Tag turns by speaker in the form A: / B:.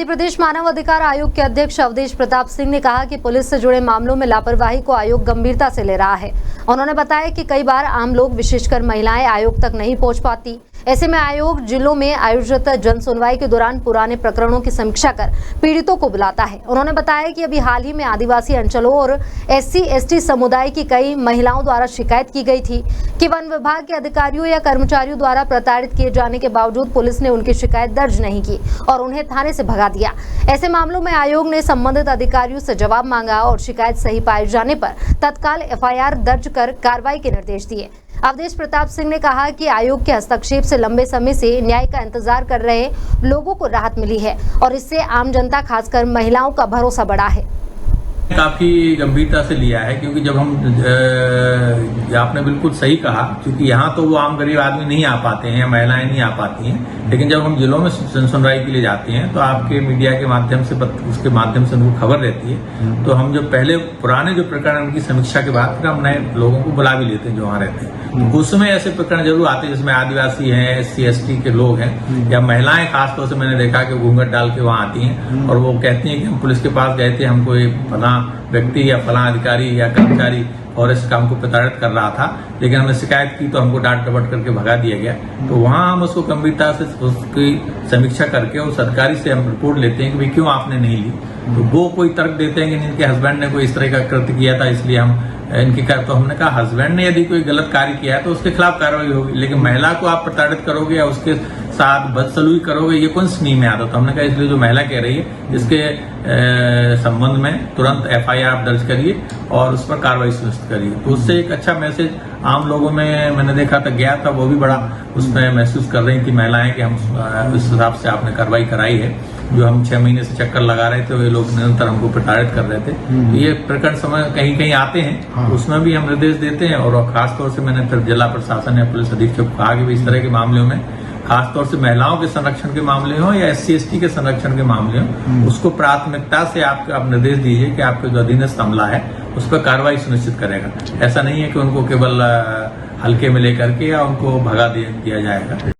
A: मध्य प्रदेश मानव अधिकार आयोग के अध्यक्ष अवधेश प्रताप सिंह ने कहा कि पुलिस से जुड़े मामलों में लापरवाही को आयोग गंभीरता से ले रहा है। उन्होंने बताया कि कई बार आम लोग विशेषकर महिलाएं आयोग तक नहीं पहुंच पाती। ऐसे में आयोग जिलों में आयोजित जन सुनवाई के दौरान पुराने प्रकरणों की समीक्षा कर पीड़ितों को बुलाता है। उन्होंने बताया कि अभी हाल ही में आदिवासी अंचलों और SC/ST समुदाय की कई महिलाओं द्वारा शिकायत की गई थी कि वन विभाग के अधिकारियों या कर्मचारियों द्वारा प्रताड़ित किए जाने के बावजूद पुलिस ने उनकी शिकायत दर्ज नहीं की और उन्हें थाने से भगा दिया। ऐसे मामलों में आयोग ने संबंधित अधिकारियों से जवाब मांगा और शिकायत सही पाए जाने पर तत्काल FIR दर्ज कर कार्रवाई के निर्देश दिए। अवधेश प्रताप सिंह ने कहा कि आयोग के हस्तक्षेप से लंबे समय से न्याय का इंतजार कर रहे लोगों को राहत मिली है और इससे आम जनता खासकर महिलाओं का भरोसा बढ़ा है।
B: काफी गंभीरता से लिया है क्योंकि जब हम आपने बिल्कुल सही कहा, क्योंकि यहाँ तो वो आम गरीब आदमी नहीं आ पाते हैं, महिलाएं नहीं आ पाती हैं, लेकिन जब हम जिलों में सुनवाई के लिए जाते हैं तो आपके मीडिया के माध्यम से उसके माध्यम से उनको खबर रहती है। तो हम जो पहले पुराने जो प्रकरण उनकी समीक्षा के बाद फिर हम नए लोगों को बुला भी लेते हैं जो वहाँ रहते हैं। तो उसमें ऐसे प्रकरण जरूर आते हैं जिसमें आदिवासी हैं, SC/ST के लोग हैं या महिलाएं खासतौर से मैंने देखा कि घूंघट डाल के वहाँ आती हैं और वो कहती हैं कि हम पुलिस के पास गए थे, हमको एक फला व्यक्ति या फला अधिकारी या कर्मचारी फॉरेस्ट का हमको प्रताड़ित कर रहा था, लेकिन हमने शिकायत की तो हमको डांट डपट करके भगा दिया गया। तो वहाँ हम उसको गंभीरता से उसकी समीक्षा करके उस अधिकारी से हम रिपोर्ट लेते हैं कि भाई क्यों आपने नहीं ली। तो वो कोई तर्क देते हैं कि इनके हस्बैंड ने कोई इस तरह का कृत्य किया था इसलिए हम इनकी तो हमने कहा हस्बैंड ने यदि कोई गलत कार्य किया है तो उसके खिलाफ कार्रवाई होगी, लेकिन महिला को आप प्रताड़ित करोगे या उसके साथ बदसलूकी करोगे ये कौन सी नींव में आता। तो हमने कहा इसलिए जो महिला कह रही है इसके संबंध में तुरंत FIR दर्ज करिए और उस पर कार्रवाई सुनिश्चित करिए। तो उससे एक अच्छा मैसेज आम लोगों में मैंने देखा था गया था, वो भी बड़ा उसमें महसूस कर रही थी महिलाएं कि हम इस हिसाब से आपने कार्रवाई कराई है। जो हम 6 महीने से चक्कर लगा रहे थे वो लोग निरंतर हमको प्रताड़ित कर रहे थे। तो ये प्रकरण समय कहीं कहीं आते हैं, उसमें भी हम निर्देश देते हैं और खासतौर से मैंने फिर जिला प्रशासन या पुलिस अधीक्षक को कहा कि इस तरह के मामलों में खासतौर से महिलाओं के संरक्षण के मामले हो या SC/ST के संरक्षण के मामले हो उसको प्राथमिकता से आप निर्देश दीजिए कि आपके जो अधीनस्थ अमला है उस पर कार्रवाई सुनिश्चित करेगा। ऐसा नहीं है कि उनको केवल हल्के में लेकर के या उनको भगा दिया जाएगा।